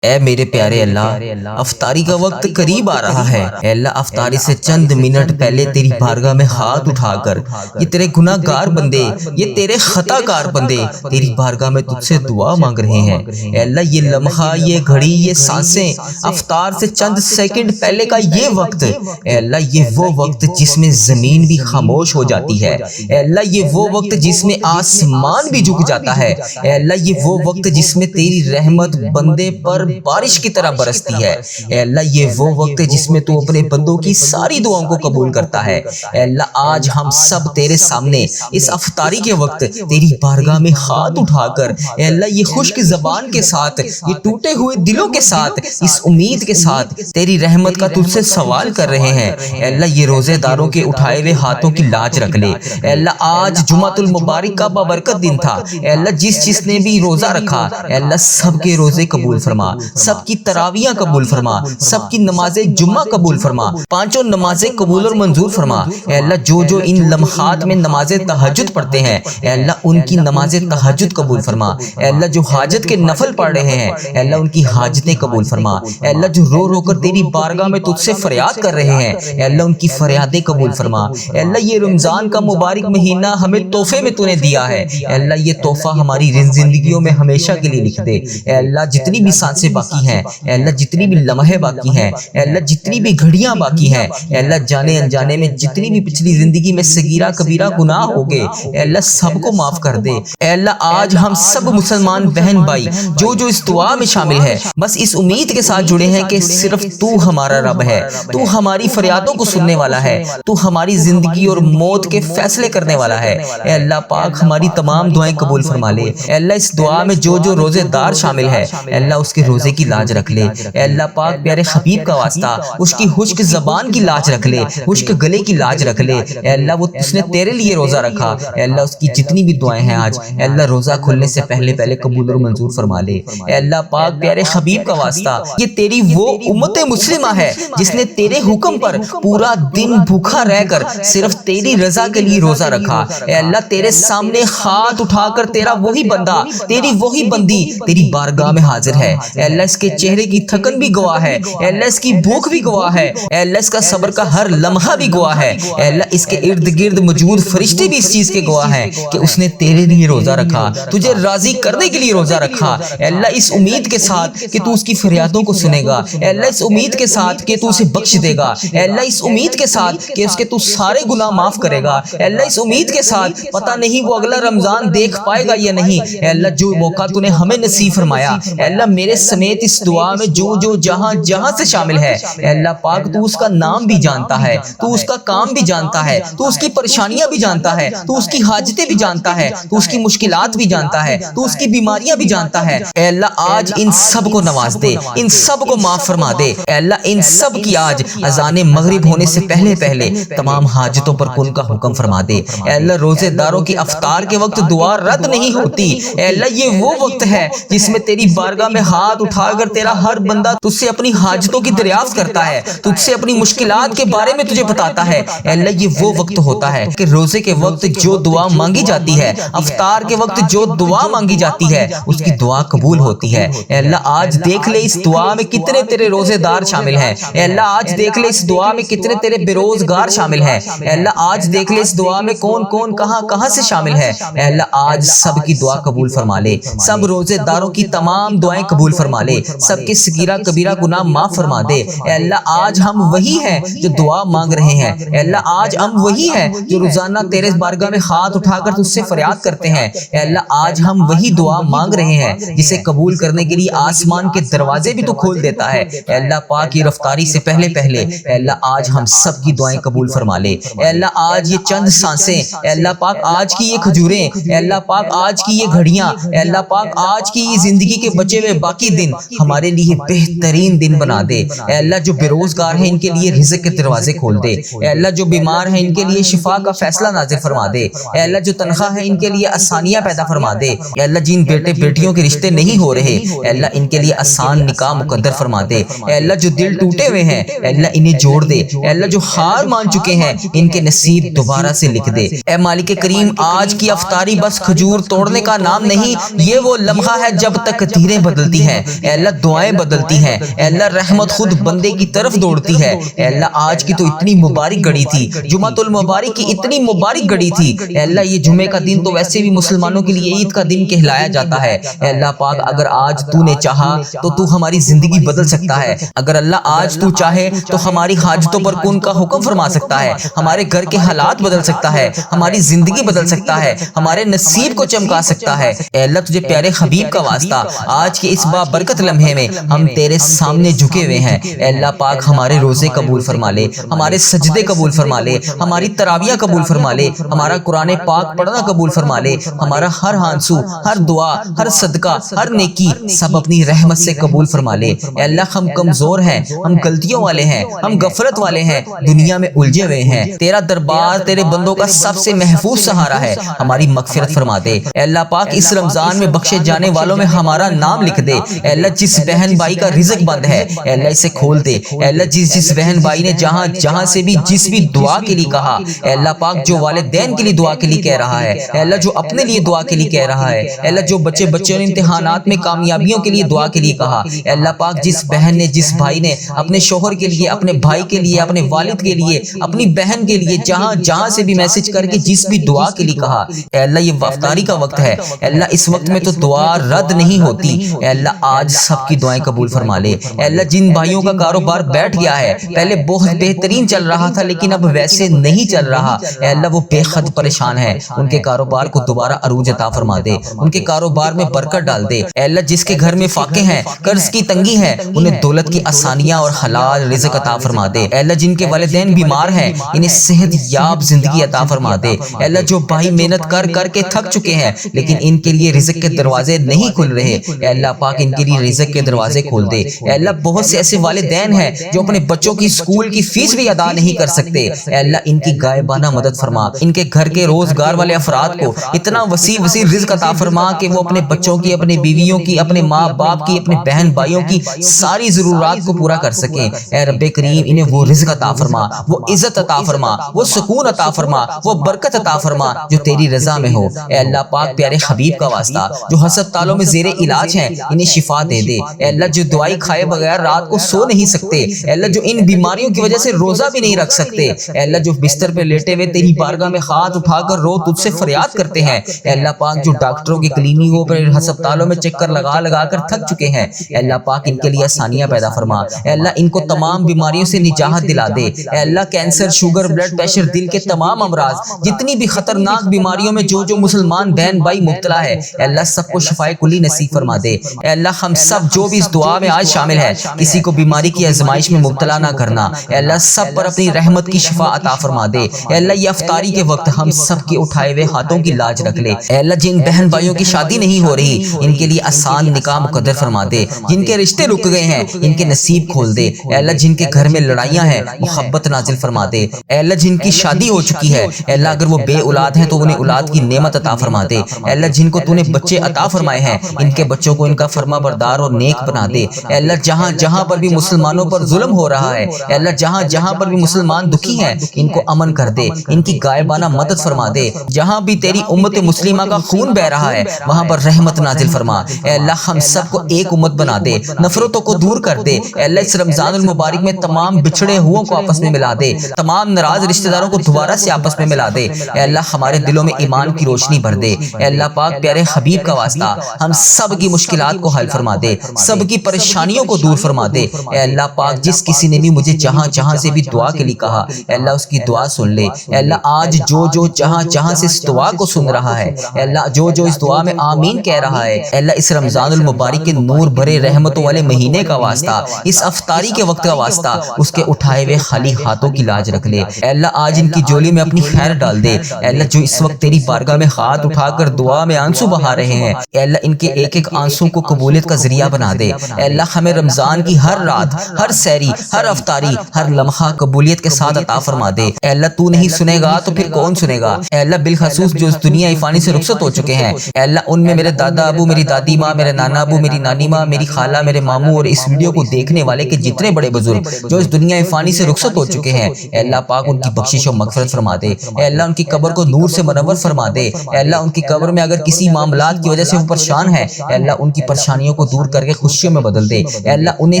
اے میرے پیارے اللہ، افطاری کا وقت قریب آ رہا ہے۔ اے اللہ، افطاری سے چند منٹ پہلے تیری بارگاہ میں ہاتھ اٹھا کر یہ تیرے گناہ گار بندے، یہ تیرے خطا کار بندے تیری بارگاہ میں تجھ سے دعا مانگ رہے ہیں۔ اے اللہ، یہ لمحہ، یہ گھڑی، یہ سانسیں، افطار سے چند سیکنڈ پہلے کا یہ وقت، اے اللہ یہ وہ وقت جس میں زمین بھی خاموش ہو جاتی ہے۔ اے اللہ، یہ وہ وقت جس میں آسمان بھی جھک جاتا ہے۔ اے اللہ، یہ وہ وقت جس میں تیری رحمت بندے پر بارش کی طرح برستی ہے۔ اے اللہ، یہ وہ وقت ہے جس میں تو اپنے بندوں کی ساری دعاؤں کو قبول کرتا ہے۔ اے اللہ، آج ہم سب تیرے سامنے اس افطاری کے وقت تیری بارگاہ میں ہاتھ اٹھا کر، اے اللہ یہ خشک زبان کے ساتھ، یہ ٹوٹے ہوئے دلوں کے ساتھ، اس امید کے ساتھ تیری رحمت کا تجھ سے سوال کر رہے ہیں۔ اے اللہ، یہ روزے داروں کے اٹھائے ہوئے ہاتھوں کی لاج رکھ لے۔ اے اللہ، آج جمعۃ المبارک کا بابرکت دن تھا۔ اے اللہ، جس نے بھی روزہ رکھا، اے اللہ سب کے روزے قبول فرما، سب کی تراویحاں قبول فرما، سب کی نماز جمعہ قبول فرما، پانچوں نمازیں قبول اور منظور فرما۔ اے اللہ، جو ان لمحات میں نماز تہجد پڑھتے ہیں، اے اللہ ان کی نماز تہجد قبول فرما۔ اے اللہ، جو حاجت کے نفل پڑھ رہے ہیں، اے اللہ ان کی حاجتیں قبول فرما۔ اے اللہ، جو رو رو کر تیری بارگاہ میں تجھ سے فریاد کر رہے ہیں، اے اللہ ان کی فریادیں قبول فرما۔ اے اللہ، یہ رمضان کا مبارک مہینہ ہمیں تحفے میں تو نے دیا ہے۔ اے اللہ، یہ تحفہ ہماری زندگیوں میں ہمیشہ کے لیے لکھ دے۔ اے اللہ، جتنی بھی سانسیں باقی ہیں، اے اللہ جتنی بھی لمحے باقی ہیں، اے اللہ جتنی بھی گھڑیاں باقی ہیں، اے اللہ جانے انجانے میں جتنی بھی پچھلی زندگی میں صغیرہ کبیرہ گناہ ہو گئے، اے اللہ سب کو معاف کر دے۔ اے اللہ، آج ہم سب مسلمان بہن بھائی جو اس دعا میں شامل ہے، بس اس امید کے ساتھ جڑے ہیں کہ صرف تو ہمارا رب ہے، تو ہماری فریادوں کو سننے والا ہے، تو ہماری زندگی اور موت کے فیصلے کرنے والا ہے۔ اے اللہ پاک، ہماری تمام دعائیں قبول فرما لے۔ اے اللہ، اس دعا میں جو روزے دار شامل ہے، اے اللہ اس کے روزے کی لاج رکھ لے۔ اے اللہ پاک، پیارے حبیب کا واسطہ اس کی خشک زبان کی لاج رکھ لے، خشک گلے کی لاج رکھ لے۔ اے اللہ، اس نے تیرے لیے روزہ رکھا، اے اللہ اس کی جتنی بھی دعائیں ہیں آج، اے اللہ روزہ کھلنے سے پہلے قبول اور منظور فرما لے۔ اے اللہ پاک، پیارے حبیب کا واسطہ، یہ تیری وہ امت مسلمہ ہے جس نے تیرے حکم پر پورا دن بھوکا رہ کر صرف تیری رضا کے لیے روزہ رکھا۔ اے اللہ، تیرے سامنے ہاتھ اٹھا کر تیرا وہی بندہ، تیری وہی بندی تیری بارگاہ میں حاضر ہے۔ اے اللہ، اس کے چہرے کی تھکن بھی گواہ ہے، اے اللہ اس کی بھوک بھی گواہ ہے، اے اللہ اس کا صبر کا ہر لمحہ بھی گواہ ہے۔ اے اللہ، اس کے ارد گرد موجود فرشتے بھی اس چیز کے گواہ ہیں کہ اس نے تیرے لیے روزہ رکھا، تجھے راضی کرنے کے لیے روزہ رکھا۔ اے اللہ، اس امید کے ساتھ کہ تو اس کی فریادوں کو سنے گا، اے اللہ اس امید کے ساتھ کہ تو اسے بخش دے گا، اے اللہ اس امید کے ساتھ کہ اس کے تو سارے گناہ معاف کرے گا، اے اللہ اس امید کے ساتھ پتہ نہیں وہ اگلا رمضان دیکھ پائے گا یا نہیں۔ اے اللہ، جو موقع تو نے ہمیں نصیب فرمایا، اے اللہ میرے سمیت اس دعا میں جو جہاں سے شامل ہے، اے اللہ پاک تو اس کا نام بھی جانتا ہے، تو اس کا کام بھی جانتا ہے، تو اس کی پریشانیاں بھی جانتا ہے، تو اس کی حاجتیں بھی جانتا ہے، تو اس کی مشکلات بھی جانتا ہے، تو اس کی بیماریاں بھی جانتا ہے۔ اے اللہ، آج ان سب کو نواز دے، ان سب کو معاف فرما دے۔ اے اللہ، ان سب کی آج اذان مغرب ہونے سے پہلے تمام حاجتوں پر کن کا حکم فرما دے۔ اے اللہ، روزے داروں کی افطار کے وقت دعا رد نہیں ہوتی۔ اے اللہ، یہ وہ وقت ہے جس میں تیری بارگاہ میں ہاتھ اٹھا کر تیرا ہر بندہ تجھ سے اپنی حاجتوں کی دریافت کرتا ہے، تجھ سے اپنی مشکلات کے بارے میں تجھے بتاتا ہے۔ اے اللہ، یہ وہ وقت ہوتا ہے کہ روزے کے وقت جو دعا مانگی جاتی ہے، افطار کے وقت جو دعا مانگی جاتی ہے، اس کی دعا قبول ہوتی ہے۔ اے اللہ، آج دیکھ لے اس دعا میں کتنے تیرے روزے دار شامل ہیں۔ اے اللہ، آج دیکھ لے اس دعا میں کتنے تیرے بے روزگار شامل ہیں۔ اے اللہ، آج دیکھ لے اس دعا میں کون کہاں سے شامل ہے۔ اے اللہ، آج سب کی دعا قبول فرما لے، سب روزے داروں کی تمام دعائیں قبول فرما لے، سب کے صغیرہ کبیرہ گناہ معاف فرما دے۔ اے اللہ، آج ہم وہی ہیں جو دعا مانگ رہے ہیں۔ اے اللہ، آج ہم وہی ہیں جو روزانہ تیرے بارگاہ میں ہاتھ اٹھا کر تجھ سے فریاد کرتے ہیں۔ اے اللہ، آج ہم وہی دعا مانگ رہے ہیں جسے قبول کرنے کے لیے آسمان کے دروازے بھی تو کھول دیتا ہے۔ اے اللہ پاک، یہ رفتاری سے پہلے اے اللہ آج ہم سب کی دعائیں قبول فرما لے۔ اے اللہ، آج یہ چند سانسیں، اے اللہ پاک آج کی یہ کھجوریں، اے اللہ پاک آج کی یہ گھڑیاں، اے اللہ پاک آج کی یہ زندگی کے بچے ہوئے باقی دن ہمارے لیے بہترین دن بنا دے۔ اے اللہ، جو بے روزگار ہیں ان کے لیے رزق کے دروازے کھول دے۔ اے اللہ، جو بیمار ہیں ان کے لیے شفا کا فیصلہ نازل فرما دے۔ اے اللہ، جو تنخواہ ہے ان کے لیے آسانیاں پیدا فرما دے۔ اے اللہ، جن بیٹے بیٹیوں کے رشتے نہیں ہو رہے، اے اللہ ان کے لیے آسان نکاح مقدر فرما دے۔ اے اللہ، جو دل ٹوٹے ہوئے ہیں، اے اللہ انہیں جوڑ دے۔ اے اللہ، جو ہار مان چکے ہیں ان کے نصیب دوبارہ سے لکھ دے۔ اے مالک کریم، آج کی افطاری بس کھجور توڑنے کا نام نہیں، یہ وہ لمحہ ہے جب تک تقدیریں بدلتی ہیں، اے اللہ دعائیں بدلتی ہیں، اے اللہ رحمت خود بندے کی طرف دوڑتی ہے۔ اے اللہ آج کی تو اتنی مبارک گھڑی تھی، جمعۃ المبارک کی اتنی مبارک گھڑی تھی۔ اے اللہ یہ جمعے کا دن تو ویسے بھی مسلمانوں کے لیے عید کا دن کہلایا جاتا ہے۔ اے اللہ پاک اگر آج تو نے چاہا تو تو ہماری زندگی بدل سکتا ہے۔ اگر اللہ آج تو چاہے تو ہماری حاجتوں پر کن کا حکم فرما سکتا ہے، ہمارے گھر کے حالات بدل سکتا ہے، ہماری زندگی بدل سکتا ہے، ہمارے نصیب کو چمکا سکتا ہے۔ اے اللہ تجھے پیارے حبیب کا واسطہ آج کے اس بابرکت لمحے میں ہم تیرے سامنے جھکے ہوئے ہیں۔ اے اللہ پاک ہمارے روزے قبول فرما لے، ہمارے سجدے قبول فرما لے، ہماری تراویح قبول فرما لے، ہمارا قرآن پاک پڑھنا قبول فرما لے، ہمارا ہر آنسو، ہر دعا، ہر صدقہ، ہر نیکی سب اپنی رحمت سے قبول فرما لے۔ اے اللہ ہم کمزور ہیں، ہم غلطیوں والے ہیں، ہم غفلت والے ہیں، دنیا میں الجھے ہوئے ہیں۔ تیرا دربار تیرے بندوں کا سب سے محفوظ سہارا ہے، ہماری مغفرت فرما دے۔ اے اللہ پاک اس رمضان میں بخشے جانے والوں میں ہمارا نام لکھ دے۔ اے اللہ جس بہن بھائی کا رزق بند ہے اے اللہ اسے کھول دے۔ اے اللہ جس بہن بھائی نے جہاں سے بھی جس بھی دعا کے لیے کہا، اے اللہ پاک جو والدین کے لیے دعا کے لیے کہہ رہا ہے، اے اللہ جو اپنے لیے دعا کے لیے کہہ رہا ہے، اے اللہ جو بچوں نے امتحانات میں کامیابیوں کے لیے دعا کے لیے کہا، اے اللہ پاک جس بہن نے جس بھائی نے اپنے شوہر کے لیے، اپنے بھائی کے لیے، اپنے والد کے لیے، اپنی بہن کے لیے جہاں سے بھی میسج کر کے جس بھی دعا کے لیے کہا، اے اللہ یہ افطاری کا وقت ہے، اے اللہ اس وقت میں تو دعا رد نہیں ہوتی۔ اے اللہ آج سب کی دعائیں قبول فرما لے۔ اے اللہ جن بھائیوں کا کاروبار بیٹھ گیا ہے، پہلے بہت بہترین چل رہا تھا لیکن اب ویسے نہیں چل رہا، اے اللہ وہ بے حد پریشان ہے، ان کے کاروبار کو دوبارہ عروج عطا فرما دے، ان کے کاروبار میں برکت ڈال دے۔ اے اللہ جس کے گھر میں فاقے ہیں، قرض کی تنگی ہے، انہیں دولت کی آسانیاں اور حلال رزق عطا فرما دے۔ اے اللہ جن کے والدین بیمار ہیں انہیں صحت یاب زندگی عطا فرما دے۔ اے اللہ جو بھائی محنت کر کے تھک چکے ہیں لیکن ان کے لیے رزق کے دروازے نہیں کھل رہے، اے اللہ پاک ان کے لیے رزق کے دروازے کھول دے۔ اے اللہ بہت سے ایسے والدین ہیں جو اپنے بچوں کی اسکول کی فیس بھی ادا نہیں کر سکتے، اے اللہ ان کی غائبانہ مدد فرما، ان کے گھر کے روزگار والے افراد کو اتنا وسیع رزق عطا فرما کہ وہ اپنے بچوں کی، اپنے بیویوں کی، اپنے ماں باپ کی، اپنے بہن بھائیوں کی ساری ضرورات کو پورا کر سکیں۔ اے رب کریم انہیں وہ رزق عطا فرما، وہ عزت عطا فرما، وہ سکون عطا فرما، وہ برکت عطا فرما جو تیری رضا میں ہو۔ اے اللہ پاک پیارے حبیب کا واسطہ جو ہسپتالوں میں زیر علاج ہیں انہیں شفا دے دے۔ اے اللہ جو دوائی کھائے بغیر رات کو سو نہیں سکتے، اے اللہ جو ان بیماریوں کی وجہ سے روزہ بھی نہیں رکھ سکتے، اے اللہ جو بستر پہ لیٹے ہوئے تیری بارگاہ میں ہاتھ اٹھا کر رو تجھ سے فریاد کرتے ہیں، اے اللہ پاک جو ڈاکٹروں کی کلینکوں پر ہسپتالوں میں چکر لگا کر تھک چکے ہیں، اے اللہ پاک ان کے لیے آسانیاں پیدا فرما۔ اے اللہ ان کو تمام بیماریوں سے نجات دلا دے۔ اے اللہ کینسر، شوگر، بلڈ پریشر، دل کے تمام امراض، جتنی بھی خطرناک بیماریوں میں جو مسلمان بہن بھائی مبتلا ہے، اے اللہ سب کو شفائے کلی نصیب فرما دے۔ اے اللہ ہم سب جو بھی اس دعا میں آج شامل ہے کسی کو بیماری کی آزمائش میں مبتلا نہ کرنا، اے اللہ سب پر اپنی رحمت کی شفا عطا فرما دے۔ اے اللہ یہ افطاری کے وقت ہم سب کے اٹھائے ہوئے ہاتھوں کی لاج رکھ لے۔ اے اللہ جن بہن بھائیوں کی شادی نہیں ہو رہی ان کے لیے آسان نکاح مقدر فرما دے، جن کے رشتے رک گئے ہیں ان کے نصیب کھول دے۔ اے اللہ جن کے گھر میں لڑائیاں ہیں محبت نازل فرما دے۔ اے اللہ جن کی شادی ہو چکی ہے اے اللہ اگر وہ بے اولاد ہیں تو انہیں اولاد کی نعمت عطا فرما دے۔ اے اللہ جن کو تو نے بچے عطا فرمائے ہیں ان کے بچوں کو ان کا فرما بردار اور نیک بنا دے۔ اے اللہ جہاں پر بھی مسلمانوں پر ظلم ہو رہا ہے، اے اللہ جہاں پر بھی مسلمان دکھی ہیں ان کو امن کر دے، ان کی غائبانہ مدد فرما دے۔ جہاں بھی تیری امت مسلمہ کا خون بہ رہا ہے وہاں پر رحمت نازل فرما۔ اے اللہ ہم سب کو ایک امت بنا دے، نفرتوں کو دور کر دے۔ اے اللہ اس رمضان المبارک میں تمام بچھڑے ہوں کو آپس میں ملا دے، تمام ناراض رشتہ داروں کو دوبارہ سے آپس میں ملا دے۔ اے اللہ ہمارے دلوں میں ایمان کی روشنی بھر دے۔ اے اللہ پاک پیارے حبیب کا واسطہ ہم سب کی مشکلات کو حل فرما دے، سب کی پریشانیوں کو دور فرما دے۔ اے اللہ پاک جس کسی نے بھی مجھے جہاں سے بھی دعا کے لیے کہا اے اللہ اس کی دعا سن لے۔ اے اللہ آج جو جہاں سے اس دعا کو سن رہا ہے اے اللہ جو اس دعا میں آمین کہہ رہا ہے اے اللہ اس رمضان المبارک کے نور بھرے رحمتوں والے مہینے کا واسطہ، اس افطاری کے وقت کا واسطہ اس کے اٹھائے ہوئے خالی ہاتھوں کی لاج رکھ لے۔ اے اللہ آج ان کی جولی میں اپنی خیر ڈال دے۔ اے اللہ جو اس وقت تیری بارگاہ میں ہاتھ اٹھا کر دعا میں آنسو بہا رہے ہیں اے اللہ ان کے ایک آنسو کو قبولیت کا ذریعہ بنا دے۔ اے اللہ ہمیں رمضان کی ہر رات، ہر سحری، ہر افطاری، ہر لمحہ قبولیت کے ساتھ عطا فرما دے۔ اے اللہ تو نہیں سنے گا تو پھر کون سنے گا؟ اے اللہ بالخصوص جو اس دنیا فانی سے رخصت ہو چکے ہیں اے اللہ ان میں میرے دادا ابو، میری دادی ماں، میرے نانا ابو، میری نانی ماں، میری خالہ، میرے ماموں اور اس ویڈیو کو دیکھنے والے کے جتنے بڑے بزرگ جو اس دنیا فانی سے رخصت ہو چکے ہیں اے اللہ پاک ان کی بخشش و مغفرت فرما دے۔ اے اللہ ان کی قبر کو نور سے منور فرما دے۔ اے اللہ ان کی قبر میں اگر کسی معاملات کی وجہ سے وہ پریشان ہے اے اللہ ان کی پریشانیوں کو کو دور کر کے خوشیوں میں بدل دے۔ اے اللہ انہیں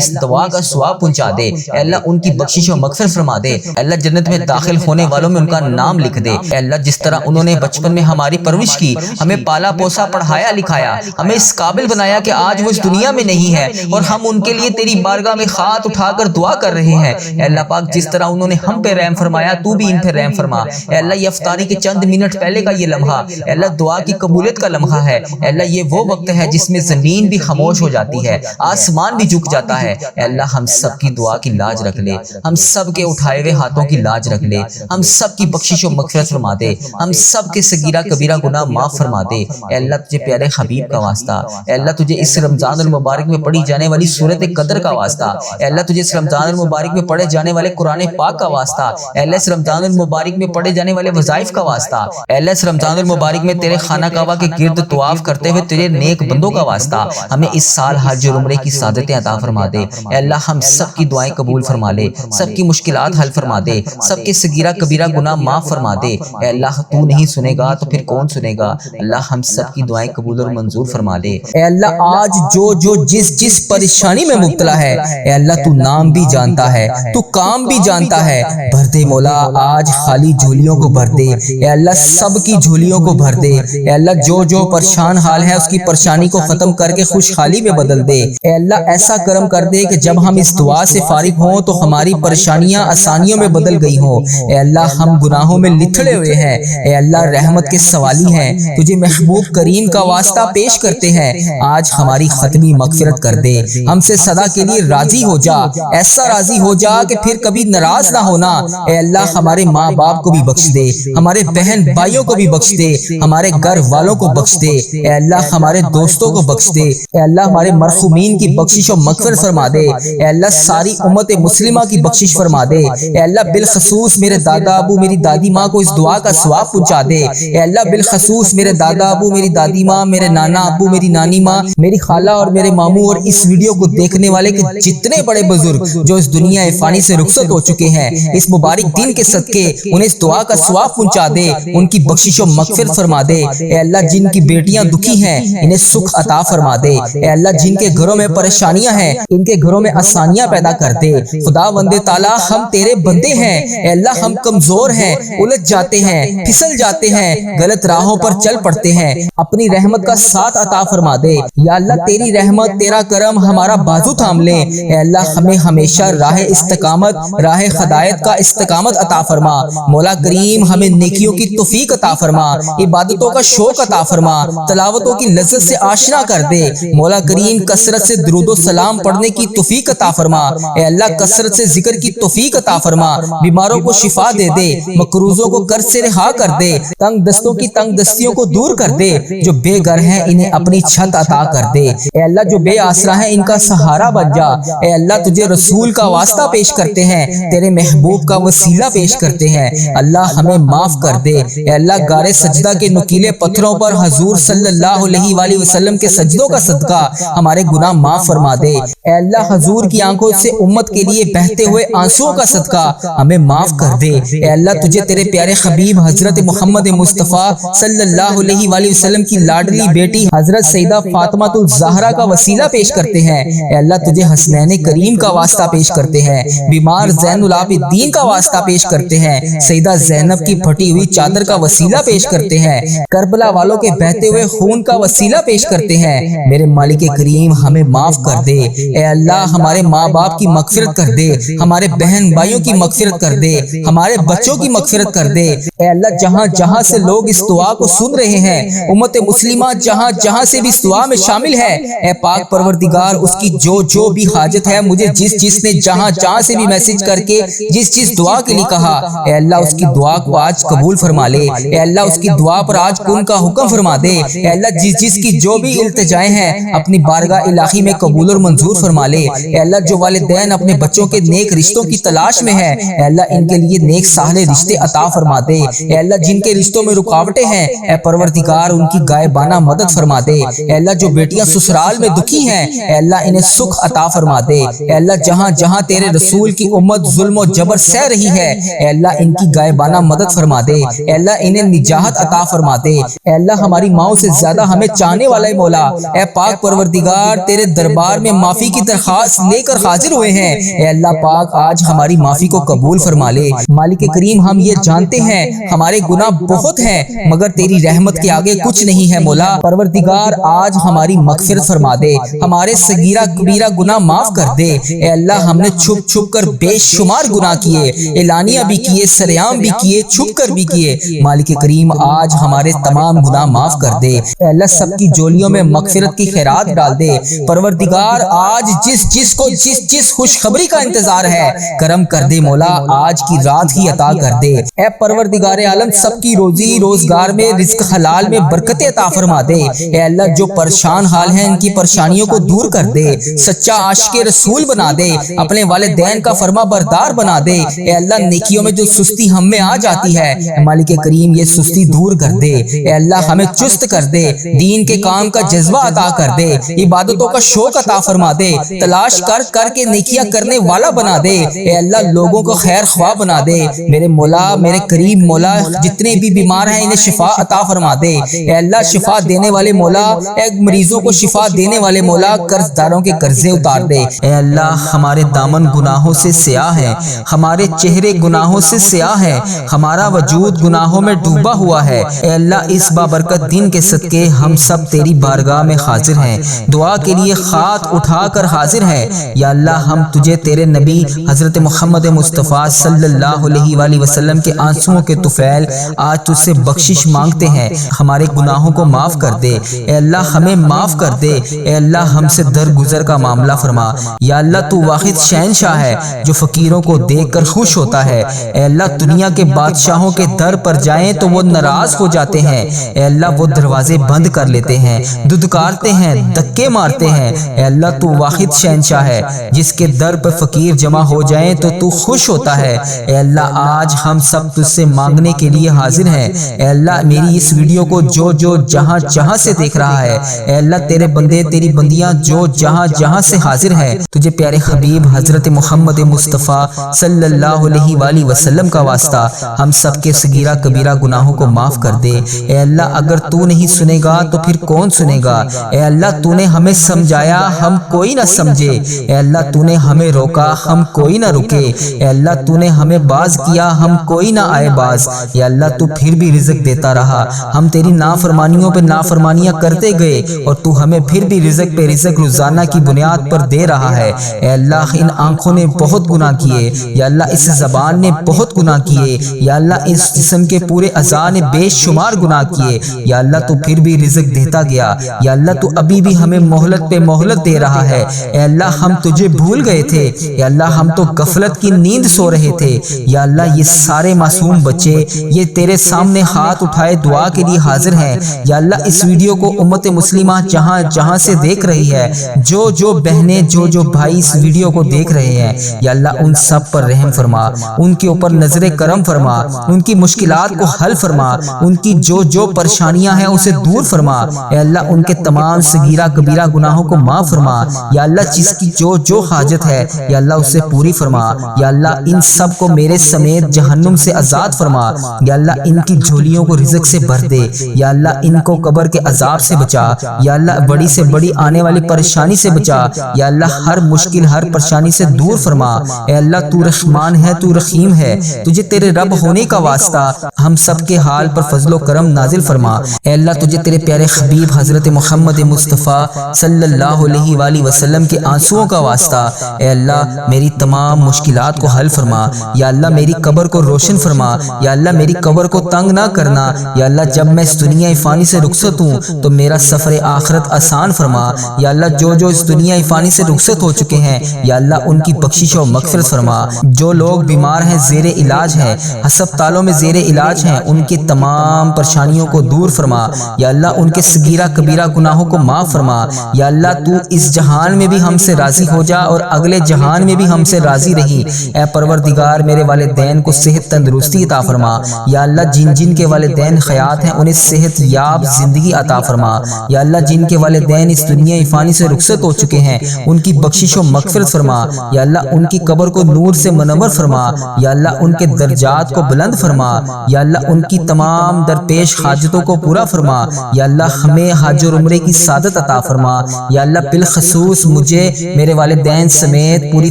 اس دعا کا ثواب پہنچا دے۔ اے اللہ ان کی بخشش و مغفرت فرما دے۔ اے اللہ جنت میں داخل ہونے والوں میں ان کا نام لکھ دے۔ اے اللہ جس طرح انہوں نے بچپن میں ہماری پرورش کی، ہمیں پالا پوسا، پڑھایا لکھایا، ہمیں اس قابل بنایا کہ آج وہ اس دنیا میں نہیں ہے اور ہم ان کے لیے تیری بارگاہ میں ہاتھ اٹھا کر دعا کر رہے ہیں۔ اے اللہ پاک جس طرح انہوں نے ہم پہ رحم فرمایا، تو بھی ان پہ رحم فرما۔ اے اللہ یہ افطاری کے چند منٹ پہلے کا یہ لمحہ اے اللہ دعا کی قبولیت کا لمحہ ہے۔ اے اللہ یہ وہ وقت ہے جس میں زمین بھی خاموش ہو جاتی ہے، آسمان بھی جھک جاتا ہے۔ اے اللہ ہم سب کی دعا کی لاج رکھ لے، ہم سب کے اٹھائے ہوئے ہاتھوں کی لاج رکھ لے، ہم سب کی بخشش و مغفرت فرما دے، ہم سب کے صغیرہ کبیرہ گناہ معاف فرما دے۔ اے اللہ تجھے پیارے حبیب کا واسطہ، اے اللہ تجھے اس رمضان المبارک میں پڑھی جانے والی سورۃ قدر کا واسطہ، اے اللہ تجھے اس رمضان المبارک میں پڑھے جانے والے قرآن پاک کا واسطہ، اے اللہ اس رمضان المبارک میں پڑھے جانے والے وظائف کا واسطہ، اے اللہ اس رمضان المبارک میں تیرے خانہ کعبہ کے گرد طواف کرتے ہوئے تیرے نیک بندوں کا واسطہ، ہمیں اس سال حج اور عمرے کی سعادتیں عطا فرما دے۔ اے اللہ ہم سب کی دعائیں قبول فرما لے، سب کی مشکلات حل فرما دے، سب کے صغیرہ کبیرہ گناہ معاف فرما دے۔ اے اللہ تو نہیں سنے گا تو پھر کون سنے گا؟ اللہ ہم سب کی دعائیں قبول اور منظور فرما دے۔ اے اللہ آج جو جس پریشانی میں مبتلا ہے، اے اللہ تو نام بھی جانتا ہے، تو کام بھی جانتا ہے، بھر دے مولا آج خالی جھولیوں کو بھر دے۔ اے اللہ سب کی جھولیوں کو بھر دے۔ اے اللہ جو پریشان حال ہے اس کی پریشانی کو ختم کر کے خوشحالی میں بدل دے۔ اے اللہ ایسا کرم کر دے کہ جب ہم اس دعا سے فارغ ہوں تو ہماری پریشانیاں آسانیوں میں بدل گئی ہوں۔ اے اللہ ہم گناہوں میں لتھڑے ہوئے ہیں، اے اللہ رحمت کے سوالی ہیں، تجھے محبوب کریم کا واسطہ پیش کرتے ہیں، آج ہماری ختمی مغفرت کر دے، ہم سے صدا کے لیے راضی ہو جا، ایسا راضی ہو جا کہ پھر کبھی ناراض نہ ہونا۔ اے اللہ ہمارے ماں باپ کو بھی بخش دے، ہمارے بہن بھائیوں کو بھی بخش دے، ہمارے گھر والوں کو بخش دے، اے اللہ ہمارے دوستوں کو بخش دے، اے اللہ ہمارے مرحومین کی بخشش و مغفرت فرما دے، اے اللہ ساری امت مسلمہ کی بخشش فرما دے، اے اللہ بالخصوص میرے دادا ابو میری دادی ماں کو اس دعا کا ثواب پہنچا دے، اے اللہ بالخصوص میرے دادا ابو میری دادی ماں، میرے نانا ابو میری نانی ماں، میری خالہ اور میرے ماموں اور اس ویڈیو کو دیکھنے والے کے جتنے بڑے بزرگ جو اس دنیا فانی سے رخصت ہو چکے ہیں، اس مبارک دن کے صدقے انہیں اس دعا کا ثواب پہنچا دے، ان کی بخشش و مغفرت فرما دے۔ اے اللہ جن کی بیٹیاں دکھی ہیں انہیں سکھ عطا فرما دے، اے اللہ جن کے گھروں میں پریشانیاں ہیں ان کے گھروں میں آسانیاں پیدا کر دے۔ خدا بندے تعالیٰ ہم تیرے بندے ہیں، اے اللہ ہم کمزور ہیں، الجھ جاتے ہیں، پھسل جاتے ہیں، غلط راہوں پر چل پڑتے ہیں، اپنی رحمت کا ساتھ عطا فرما دے۔ یا اللہ تیری رحمت تیرا کرم ہمارا بازو تھام لے، اے اللہ ہمیں ہمیشہ راہ استقامت، راہ ہدایت کا استقامت عطا فرما۔ مولا کریم ہمیں نیکیوں کی توفیق عطا فرما، عبادتوں کا شوق عطا فرما، تلاوتوں کی لذت سے آشنا کر دے۔ مولا کریم کثرت سے درود و سلام پڑھنے کی توفیق عطا فرما، اے اللہ کثرت سے ذکر کی توفیق عطا فرما، بیماروں کو شفا دے دے، مقروضوں کو قرض سے رہا کر دے، تنگ دستوں کی تنگ دستیوں کو دور کر دے، جو بے گھر ہیں انہیں اپنی چھت عطا کر دے، اے اللہ جو بے آسرا ہیں ان کا سہارا بن جا۔ اے اللہ تجھے رسول کا واسطہ پیش کرتے ہیں، تیرے محبوب کا وسیلہ پیش کرتے ہیں، اللہ ہمیں معاف کر دے۔ اے اللہ غار سجدہ کے نکیلے پتھروں پر حضور صلی اللہ علیہ وآلہ وسلم کے سجدوں کا صدقہ ہمارے گناہ معاف فرما دے۔ اے اللہ حضور کی آنکھوں سے امت کے لیے بہتے ہوئے آنسوؤں کا صدقہ ہمیں معاف کر دے۔ اے اللہ تجھے تیرے پیارے حبیب حضرت محمد مصطفیٰ صلی اللہ علیہ وآلہ وسلم کی لاڈلی بیٹی حضرت سیدہ فاطمہ الزہرا کا وسیلہ پیش کرتے ہیں، اے اللہ تجھے حسنین کریم کا واسطہ پیش کرتے ہیں، بیمار زین العابدین کا واسطہ پیش کرتے ہیں، سیدہ زینب کی پھٹی ہوئی چادر کا وسیلہ پیش کرتے ہیں، کربلا والوں کے بہتے ہوئے خون کا وسیلہ پیش کرتے ہیں۔ میرے مالک کریم ہمیں معاف کر دے، اے اللہ ہمارے ماں باپ کی مغفرت کر دے، ہمارے بہن بھائیوں کی مغفرت کر دے، ہمارے بچوں کی مغفرت کر دے۔ اے اللہ جہاں جہاں سے لوگ اس دعا کو سن رہے ہیں، امت مسلمہ جہاں جہاں سے بھی اس دعا میں شامل ہے، اے پاک پروردگار اس کی جو بھی حاجت ہے، مجھے جس نے جہاں جہاں سے بھی میسج کر کے جس دعا کے لیے کہا، اے اللہ اس کی دعا کو آج قبول فرما لے، اے اللہ اس کی دعا پر آج کن کا حکم فرما دے، اے اللہ جس کی جو بھی التجائیں ہیں اپنی بارگاہ الہی میں قبول اور منظور فرما لے۔ اے اللہ جو والدین اپنے بچوں کے نیک رشتوں کی تلاش میں ہیں، اے اللہ ان کے لیے نیک صالح رشتے عطا فرما دے۔ اے اللہ جن کے رشتوں میں رکاوٹیں ہیں، اے پروردگار ان کی غائبانہ مدد فرما دے۔ اے اللہ جو بیٹیاں سسرال میں دکھی ہیں، اے اللہ انہیں سکھ عطا فرما دے۔ اے اللہ جہاں جہاں تیرے رسول کی امت ظلم و جبر سہ رہی ہے، اے اللہ ان کی غائبانہ مدد فرما دے۔ اے اللہ انہیں نجات عطا فرما دے۔ اے اللہ ہماری ماؤں سے زیادہ ہمیں چاہنے والا مولا، اے پاک پروردگار تیرے دربار میں معافی کی درخواست لے کر حاضر ہوئے ہیں۔ اے اللہ پاک آج ہماری معافی کو قبول فرما لے۔ مالک کریم ہم یہ جانتے ہیں ہمارے گناہ بہت ہیں مگر تیری رحمت کے آگے کچھ نہیں ہے مولا۔ پروردگار آج ہماری مغفرت فرما دے، ہمارے صغیرہ کبیرہ گناہ معاف کر دے۔ اے اللہ ہم نے چھپ چھپ کر بے شمار گناہ کیے، اعلانیہ بھی کیے، سریعام بھی کیے، چھپ کر بھی کیے۔ مالک کریم آج ہمارے تمام گناہ معاف کر دے۔ اے اللہ سب کی جولیوں میں مغفرت کی خیرات ڈال دے۔ پروردگار آج جس کو جس خوشخبری کا انتظار ہے کرم کر دے مولا، آج کی رات ہی عطا کر دے۔ اے پروردگار عالم سب کی روزی روزگار میں رزق حلال میں برکت عطا فرما دے۔ اے اللہ جو پریشان حال ہیں ان کی پریشانیوں کو دور کر دے، سچا عاشق رسول بنا دے، اپنے والدین کا فرما بردار بنا دے۔ اے اللہ نیکیوں میں جو سستی ہم میں آ جاتی ہے مالک کریم یہ سستی دور کر دے۔ اے اللہ ہمیں چست کر دے، دین کے کام کا جذبہ عطا کر دے، عبادتوں کا شوق عطا فرما دے، تلاش کر کے نیکیاں کرنے والا بنا دے۔ اے اللہ لوگوں کو خیر خواہ بنا دے۔ میرے مولا میرے کریم مولا جتنے بھی بیمار ہیں انہیں شفا عطا فرما دے۔ اے اللہ شفا دینے والے مولا، اے مریضوں کو شفا دینے والے مولا، قرض داروں کے قرضے اتار دے۔ اے اللہ ہمارے دامن گناہوں سے سیاہ ہے، ہمارے چہرے گناہوں سے سیاہ ہے، ہمارا وجود گناہوں میں ڈوبا ہوا ہے۔ اے اللہ اس بابرکت دن کے صدقے ہم سب تیری بارگاہ میں حاضر ہیں، دعا کے لیے ہاتھ اٹھا کر حاضر ہیں۔ یا اللہ ہم تجھے تیرے نبی حضرت محمد مصطفیٰ صلی اللہ علیہ وآلہ وسلم کے آنسوؤں کے طفیل آج تجھ سے بخشش مانگتے ہیں، ہمارے گناہوں کو معاف کر دے۔ اے اللہ ہمیں معاف کر دے۔ اے اللہ ہم سے درگزر کا معاملہ فرما۔ یا اللہ تو واحد شہنشاہ ہے جو فقیروں کو دیکھ کر خوش ہوتا ہے۔ اے اللہ دنیا کے بادشاہوں کے در پر جائیں تو وہ ناراض ہو جاتے ہیں، اے اللہ وہ دروازے بند کر لیتے ہیں، دھتکارتے ہیں، دھکے مارتے ہیں۔ اے اللہ تو واحد شہنشاہ ہے جس کے در پر فقیر جمع ہو جائیں تو خوش ہوتا ہے۔ اے اللہ آج ہم سب تجھ سے مانگنے کے لیے حاضر ہیں۔ اے اللہ میری اس ویڈیو کو جو جہاں سے دیکھ رہا ہے، اے اللہ تیرے بندے تیری بندیاں جو جہاں سے حاضر ہیں، تجھے پیارے حبیب حضرت محمد مصطفیٰ صلی اللہ علیہ وآلہ وسلم کا واسطہ ہم سب کے صغیرہ کبیرہ گناہوں کو معاف کر دے۔ اے اللہ اگر تو نہیں سنے گا تو پھر کون سنے گا؟ اے اللہ تو نے ہمیں سمجھایا ہم کوئی نہ سمجھے، اے اللہ تو نے ہمیں روکا ہم کوئی نہ رکے، اے اللہ تو نے ہمیں باز کیا ہم کوئی نہ آئے باز۔ یا اللہ تو پھر بھی رزق دیتا رہا، ہم تیری نافرمانیوں پہ نافرمانیاں کرتے گئے اور تو ہمیں پھر بھی رزق پہ رزق روزانہ کی بنیاد پر دے رہا ہے۔ اے اللہ ان آنکھوں نے بہت گناہ کیے، یا اللہ اس زبان نے بہت گناہ کیے، یا اللہ اس جسم کے پورے اعضاء نے بے شمار گناہ کیے، یا اللہ تو پھر بھی رزق دیتا گیا۔ یا اللہ تو ابھی بھی ہمیں مہلت پہ مہلت دے رہا ہے۔ اے اللہ ہم تجھے بھول گئے تھے، یا اللہ ہم تو غفلت کی نیند سو رہے تھے۔ یا اللہ یہ سارے معصوم بچے یہ تیرے سامنے ہاتھ اٹھائے دعا کے لیے حاضر ہیں۔ یا اللہ اس ویڈیو کو امت مسلمہ جہاں سے دیکھ رہی ہے، جو بہنیں جو بھائی اس ویڈیو کو دیکھ رہے ہیں، یا اللہ ان سب پر رحم فرما، ان کے اوپر نظر کرم فرما، ان کی مشکلات کو حل فرما، ان کی جو پریشانیاں ہیں اسے دور فرما۔ اے اللہ ان کے تمام صغیرہ کبیرہ گناہوں کو معاف فرما۔ یا اللہ جس کی جو حاجت ہے یا اللہ اسے پوری فرما۔ یا اللہ ان سب کو میرے سمیت جہنم سے آزاد فرما۔ یا اللہ ان کی جھولیوں کو رزق سے بھر دے۔ یا اللہ ان کو قبر کے عذاب سے بچا۔ یا اللہ بڑی سے بڑی آنے والی پریشانی سے بچا۔ یا اللہ ہر مشکل ہر پریشانی سے دور فرما۔ اے اللہ تو رحمان ہے تو رحیم ہے، تجھے تیرے رب ہونے کا واسطہ ہم سب کے حال پر فضل و کرم نازل فرما۔ اے اللہ تجھے تیرے پیارے حبیب حضرت محمد مصطفیٰ صلی اللہ علیہ وآلہ وسلم کے آنسوؤں کا واسطہ اے اللہ میری تمام مشکلات کو حل فرما۔ یا اللہ میری قبر کو روشن فرما۔ یا اللہ میری قبر کو تنگ نہ کرنا۔ یا اللہ جب میں اس دنیا فانی سے رخصت ہوں تو میرا سفر آخرت آسان فرما۔ یا اللہ جو اس دنیا فانی سے رخصت ہو چکے ہیں یا اللہ ان کی بخشش و مغفرت فرما۔ جو لوگ بیمار ہیں زیر علاج ہیں ہسپتالوں میں زیر علاج ہیں ان کی تمام پریشانیوں کو دور فرما۔ یا اللہ ان کے صغیرہ کبیرہ گناہوں کو معاف فرما۔ یا اللہ تو اس جہان میں بھی ہم سے راضی ہو جا اور اگلے جہان میں بھی ہم سے راضی رہی۔ اے پروردگار میرے والدین کو صحت تندرستی عطا فرما۔ یا اللہ جن کے والدین حیات ہیں انہیں صحت یاب زندگی عطا فرما۔ یا اللہ جن کے والدین اس دنیا فانی سے رخصت ہو چکے ہیں ان کی بخشش و مغفرت فرما۔ یا اللہ ان کی قبر کو نور سے منور فرما۔ یا اللہ ان کے درجات کو بلند فرما۔ یا اللہ ان کی تمام درپیش حاجتوں کو پورا فرما۔ یا اللہ ہمیں حج اور عمرے کی سعادت شہادت عطا فرما یا اللہ بالخصوص مجھے میرے والدین سمیت پوری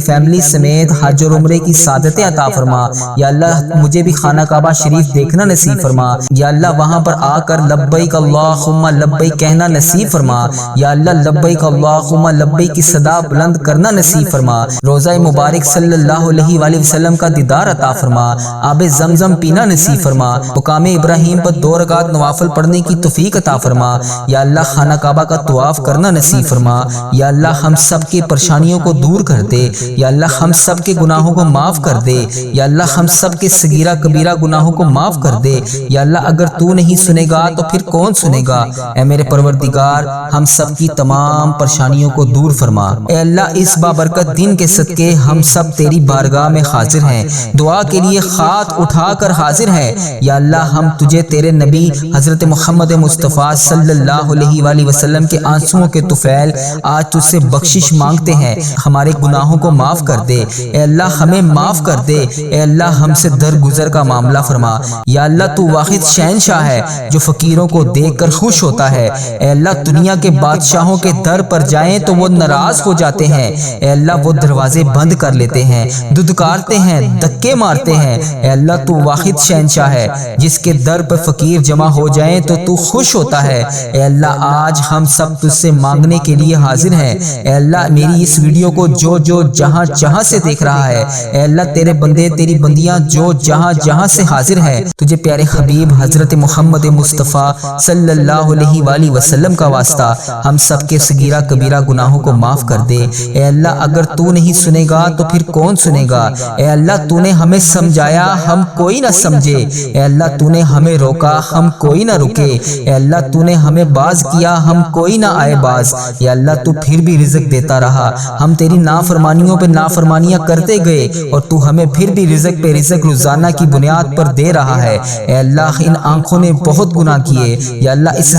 فیملی سمیت حج اور عمرے کی سعادتیں عطا فرما یا اللہ مجھے بھی خانہ کعبہ شریف دیکھنا نصیب فرما یا اللہ وہاں پر آ کر لبیک اللہم لبیک کہنا نصیب فرما یا اللہ لبیک اللہم لبیک کی صدا بلند کرنا نصیب فرما روزہ مبارک صلی اللہ علیہ وآلہ وسلم کا دیدار عطا فرما آب زمزم پینا نصیب فرما مقام ابراہیم پر 2 رکعت نوافل پڑھنے کی توفیق عطا فرما یا اللہ خانہ کعبہ کا طواف کرنا نصیب فرما یا اللہ ہم سب کی پریشانیوں کو دور کر دے یا اللہ ہم سب کے گناہوں کو معاف کر دے یا اللہ ہم سب کے صغیرہ کبیرہ گناہوں کو معاف کر دے یا اللہ اگر تو نہیں سنے گا تو پھر کون سنے گا اے میرے پروردگار ہم سب کی تمام پریشانیوں کو دور فرما اے اللہ اس بابرکت دن کے صدقے ہم سب تیری بارگاہ میں حاضر ہیں دعا کے لیے ہاتھ اٹھا کر حاضر ہیں یا اللہ ہم تجھے تیرے نبی حضرت محمد مصطفیٰ صلی اللہ علیہ وآلہ وسلم کے آنسوؤں کے طفیل آج تجھ سے بخشش مانگتے ہیں ہمارے گناہوں کو معاف کر دے اے اللہ ہمیں معاف کر دے اے اللہ ہم سے درگزر کا معاملہ فرما یا اللہ تو واحد شہنشاہ ہے جو فقیروں کو دیکھ کر خوش ہوتا ہے اے اللہ دنیا کے بادشاہوں کے در پر جائیں تو وہ ناراض ہو جاتے ہیں اے اللہ وہ دروازے بند کر لیتے ہیں دھتکارتے ہیں دھکے مارتے ہیں اے اللہ تو واحد شہنشاہ ہے جس کے در پر فقیر جمع ہو جائیں تو خوش ہوتا ہے اے اللہ آج ہم سب تجھ سے مانگنے کے لیے حاضر ہیں اے اللہ میری اس ویڈیو کو جو جہاں جہاں سے دیکھ رہا ہے اے اللہ تیرے بندے تیری بندیاں جو جہاں جہاں سے حاضر ہیں تجھے پیارے حبیب حضرت محمد مصطفیٰ صلی اللہ علیہ وآلہ وسلم کا واسطہ ہم سب کے صغیرہ کبیرہ گناہوں کو معاف کر دے اے اللہ اگر تو نہیں سنے گا تو پھر کون سنے گا اے اللہ تو نے ہمیں سمجھایا ہم کوئی نہ سمجھے اے اللہ تو نے ہمیں روکا ہم کوئی نہ رکے اے اللہ تو نے ہمیں باز کیا ہم کوئی نہ آئے باز یا اللہ تو پھر بھی رزق دیتا رہا ہم تیری نافرمانیوں پہ نافرمانیاں کرتے گئے اور تو ہمیں پھر بھی رزق پہ رزق روزانہ کی بنیاد پر دے رہا ہے اے اللہ ان آنکھوں نے بہت گناہ کیے یا اللہ اس